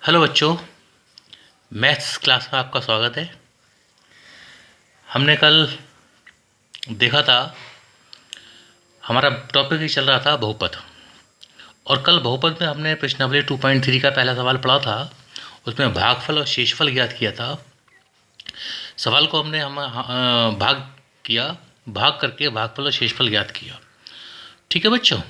Hello बच्चों, maths class में आपका स्वागत है। हमने कल देखा था, हमारा टॉपिक ही चल रहा था बहुपद। और कल बहुपद में हमने प्रश्नावली 2.3 का पहला सवाल पढ़ा था। उसमें भागफल और शेषफल ज्ञात किया था। सवाल को हमने भाग किया, भाग करके भागफल और शेषफल ज्ञात किया। ठीक है बच्चों।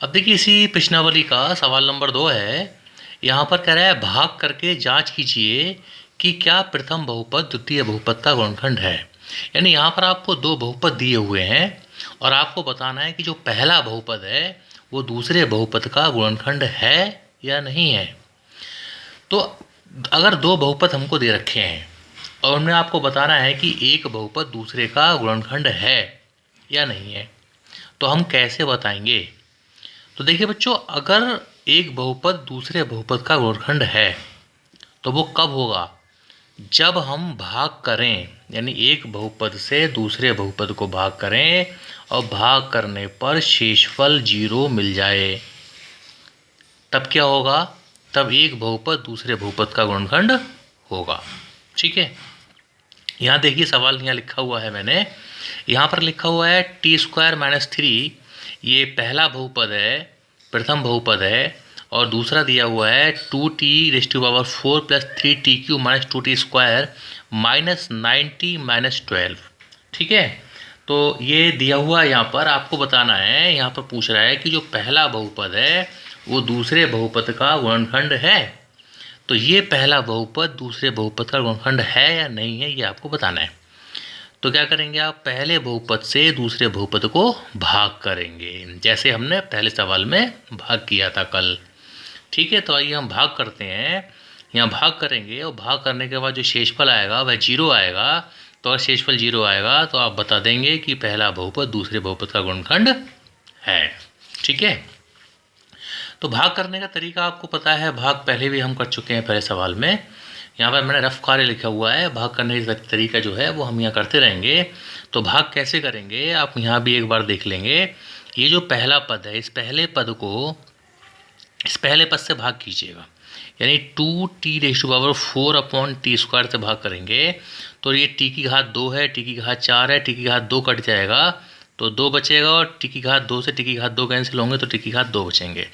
अब देखिए, इसी प्रश्नावली का सवाल नंबर 2 है। यहाँ पर कह रहा है भाग करके जांच कीजिए कि क्या प्रथम बहुपद द्वितीय बहुपद का गुणनखंड है। यानी यहाँ पर आपको दो बहुपद दिए हुए हैं और आपको बताना है कि जो पहला बहुपद है वो दूसरे बहुपद का गुणनखंड है या नहीं है। तो अगर दो बहुपद हमको दे रखे हैं और उनमें आपको बताना है कि एक बहुपद दूसरे का गुणनखंड है या नहीं है, तो हम कैसे बताएंगे। तो देखिए बच्चों, अगर एक बहुपद दूसरे बहुपद का गुणनखंड है तो वो कब होगा, जब हम भाग करें। यानी एक बहुपद से दूसरे बहुपद को भाग करें और भाग करने पर शेषफल 0 मिल जाए, तब क्या होगा, तब एक बहुपद दूसरे बहुपद का गुणनखंड होगा। ठीक है। यहाँ देखिए, सवाल यहाँ लिखा हुआ है मैंने, यहाँ पर लिखा हुआ है t² - 3, ये पहला बहुपद है, प्रथम बहुपद है। और दूसरा दिया हुआ है 2t⁴ + 3t³ - 2t² -90 - 12। ठीक है। तो ये दिया हुआ यहाँ पर आपको बताना है, यहाँ पर पूछ रहा है कि जो पहला बहुपद है वो दूसरे बहुपद का गुणनखंड है। तो ये पहला बहुपद दूसरे बहुपद का गुणनखंड है या नहीं है, ये आपको बताना है। तो क्या करेंगे, आप पहले बहुपद से दूसरे बहुपद को भाग करेंगे, जैसे हमने पहले सवाल में भाग किया था कल। ठीक है। तो आइए हम भाग करते हैं। यहाँ भाग करेंगे और भाग करने के बाद जो शेषफल आएगा वह 0 आएगा। तो अगर शेषफल 0 आएगा तो आप बता देंगे कि पहला बहुपद दूसरे बहुपद का गुणनखंड है। ठीक है। तो भाग करने का तरीका आपको पता है, भाग पहले भी हम कर चुके हैं पहले सवाल में। यहाँ पर मैंने रफ कार्य लिखा हुआ है, भाग करने का तरीका जो है वो हम यहाँ करते रहेंगे। तो भाग कैसे करेंगे आप यहाँ भी एक बार देख लेंगे। ये जो पहला पद है, इस पहले पद से भाग कीजिएगा। यानी 2t⁴/t² से भाग करेंगे तो ये t की घात 2 है, t की घात 4 है, t की घात 2 कट जाएगा तो 2 बचेगा, और t की घात 2 से t की घात 2 कैंसिल होंगे तो t की घात 2 बचेंगे।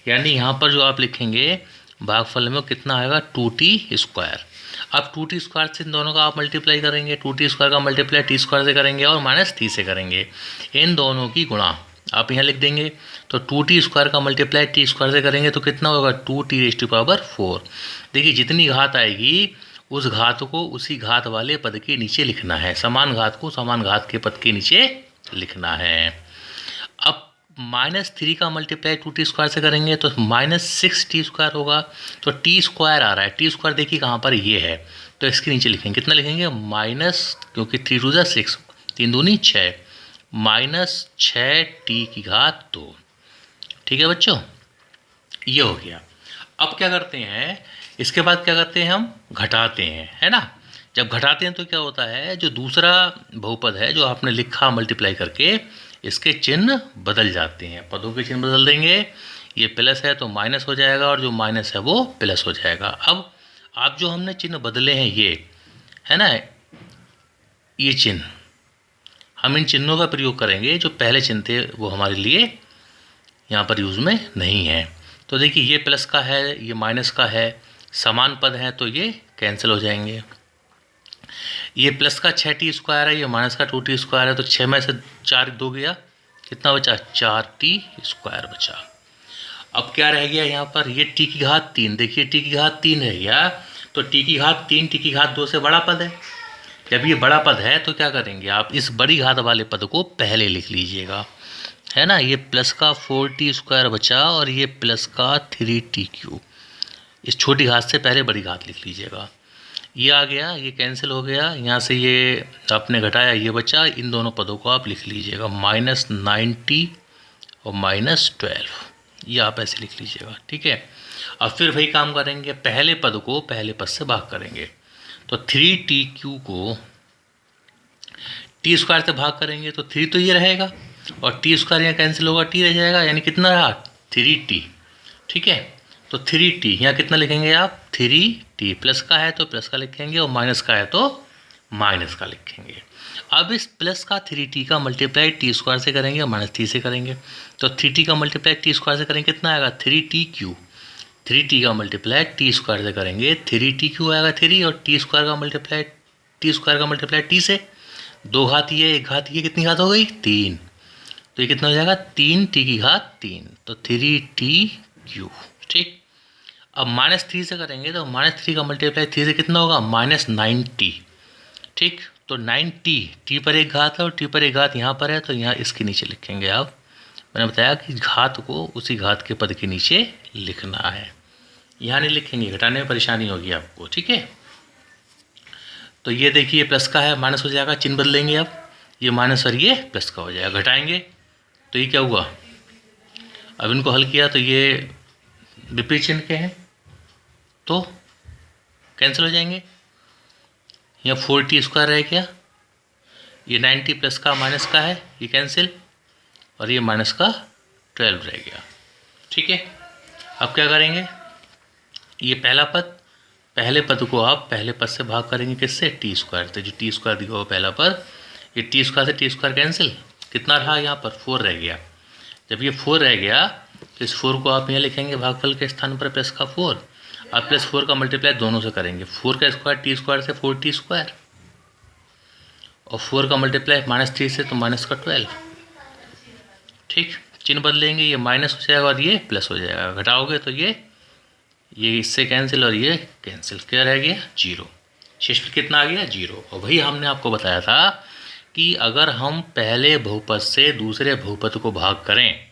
यानी यहाँ पर जो आप लिखेंगे भागफल में कितना आएगा, 2t²। अब 2t² से इन दोनों का आप मल्टीप्लाई करेंगे, 2t² का मल्टीप्लाई t² से करेंगे और -3 से करेंगे। इन दोनों की गुणा आप यहाँ लिख देंगे। तो 2t² का मल्टीप्लाई t² से करेंगे तो कितना होगा, 2t⁴। देखिए, जितनी घात आएगी उस घात को उसी घात वाले पद के नीचे लिखना है, समान घात को समान घात के पद के नीचे लिखना है। अब -3 का मल्टीप्लाई 2t² से करेंगे तो -6t² होगा। तो t² आ रहा है, t² देखिए कहाँ पर ये है, तो इसके नीचे लिखेंगे, कितना लिखेंगे, क्योंकि 3 2 6, 3 दूनी 6, -6t²। ठीक है बच्चों, ये हो गया। अब क्या करते हैं, इसके बाद क्या करते हैं, हम घटाते हैं, है ना। जब घटाते हैं तो क्या होता है, जो दूसरा बहुपद है जो आपने लिखा मल्टीप्लाई करके, इसके चिन्ह बदल जाते हैं, पदों के चिन्ह बदल देंगे। ये प्लस है तो माइनस हो जाएगा और जो माइनस है वो प्लस हो जाएगा। अब आप जो हमने चिन्ह बदले हैं ये, है ना, ये चिन्ह, हम इन चिन्हों का प्रयोग करेंगे। जो पहले चिन्ह थे वो हमारे लिए यहाँ पर यूज़ में नहीं है। तो देखिए, ये प्लस का है, ये माइनस का है, समान पद हैं तो ये कैंसिल हो जाएंगे। ये प्लस का 6t² है, ये माइनस का 2t² है, तो 6 में से 4 2 गया, कितना बचा, 4t² बचा। अब क्या रह गया यहाँ पर, ये t की घात 3, देखिए t की घात 3 रह गया। तो t की घात 3 t की घात 2 से बड़ा पद है। जब ये बड़ा पद है तो क्या करेंगे, आप इस बड़ी घात वाले पद को पहले लिख लीजिएगा, है ना। ये प्लस का 4t² बचा और ये प्लस का 3t³, इस छोटी घात से पहले बड़ी घात लिख लीजिएगा। ये आ गया, ये कैंसिल हो गया, यहाँ से ये आपने घटाया, ये बचा। इन दोनों पदों को आप लिख लीजिएगा, -90 और -12, ये आप ऐसे लिख लीजिएगा। ठीक है। अब फिर वही काम करेंगे, पहले पद को पहले पद से भाग करेंगे। तो 3t³ को t² से भाग करेंगे तो 3 तो ये रहेगा और t² यहाँ कैंसिल होगा, t रह जाएगा, यानी कितना रहा, 3t। ठीक है। तो 3t, यहाँ कितना लिखेंगे आप 3t, प्लस का है तो प्लस का लिखेंगे और माइनस का है तो माइनस का लिखेंगे। अब इस प्लस का 3t का मल्टीप्लाई टी स्क्वायर से करेंगे और माइनस 3 से करेंगे, तो 3t का मल्टीप्लाई टी स्क्वायर से करेंगे कितना आएगा 3t3, 3t का मल्टीप्लाई टी स्क्वायर से करेंगे 3t3 आएगा 3, और टी स्क्वायर का मल्टीप्लाई टी से, 2 घात ये 1 घात ये, कितनी घात हो गई 3, तो ये कितना हो जाएगा 3t की घात 3, तो 3t3। ठीक, अब -3 से करेंगे तो -3 का मल्टीप्लाई 3 से कितना होगा -9t। ठीक, तो 9t, t पर एक घात है और t पर एक घात यहाँ पर है, तो यहाँ इसके नीचे लिखेंगे आप। मैंने बताया कि घात को उसी घात के पद के नीचे लिखना है, यहाँ नहीं लिखेंगे, घटाने में परेशानी होगी आपको। ठीक है, तो ये देखिए प्लस का है, माइनस हो जाएगा, चिन्ह बदलेंगे अब, ये माइनस और ये प्लस का हो जाएगा, घटाएंगे तो ये क्या हुआ, अब इनको हल किया तो ये विपरीत चिन्ह के हैं तो कैंसिल हो जाएंगे। यहाँ 4t² रह गया, ये 9t प्लस का माइनस का है ये कैंसिल, और ये माइनस का 12 रह गया। ठीक है, अब क्या करेंगे, ये पहला पद, पहले पद को आप पहले पद से भाग करेंगे किससे t², तो जो t² दिखा हुआ पहला पद, ये t² से t² कैंसिल, कितना रहा यहाँ पर 4 रह गया। जब ये 4 रह गया तो इस 4 को आप यहाँ लिखेंगे भागफल के स्थान पर प्लस का 4, अब प्लस 4 का मल्टीप्लाई दोनों से करेंगे, 4 का स्क्वायर t² से 4t², और 4 का मल्टीप्लाई -3 से तो माइनस का 12। ठीक, चिन्ह बदलेंगे, ये माइनस हो जाएगा और ये प्लस हो जाएगा, घटाओगे तो ये इससे कैंसिल और ये कैंसिल, क्या रह गया 0, शेषफल कितना आ गया 0। और वही हमने आपको बताया था कि अगर हम पहले बहुपद से दूसरे बहुपद को भाग करें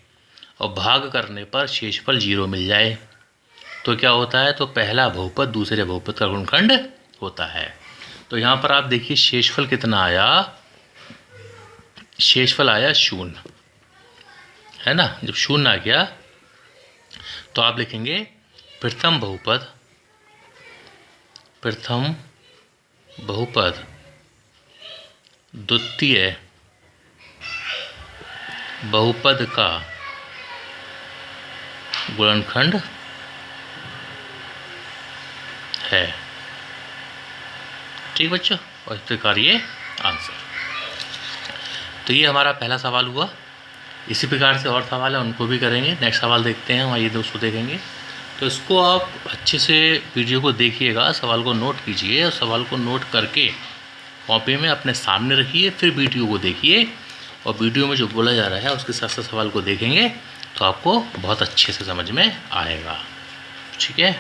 और भाग करने पर शेषफल 0 मिल जाए तो क्या होता है, तो पहला बहुपद दूसरे बहुपद का गुणनखंड होता है। तो यहाँ पर आप देखिए शेषफल कितना आया, शेषफल आया 0, है ना। जब 0 आ गया तो आप लिखेंगे प्रथम बहुपद द्वितीय बहुपद का गुणनखंड है। ठीक बच्चों, और इस प्रकार ये आंसर। तो ये हमारा पहला सवाल हुआ। इसी प्रकार से और सवाल है, उनको भी करेंगे। नेक्स्ट सवाल देखते हैं, वहाँ ये दोस्तों देखेंगे। तो इसको आप अच्छे से वीडियो को देखिएगा, सवाल को नोट कीजिए और सवाल को नोट करके कॉपी में अपने सामने रखिए, फिर वीडियो को देखिए और वीडियो में जो बोला जा रहा है उसके साथ साथ सवाल को देखेंगे तो आपको बहुत अच्छे से समझ में आएगा। ठीक है।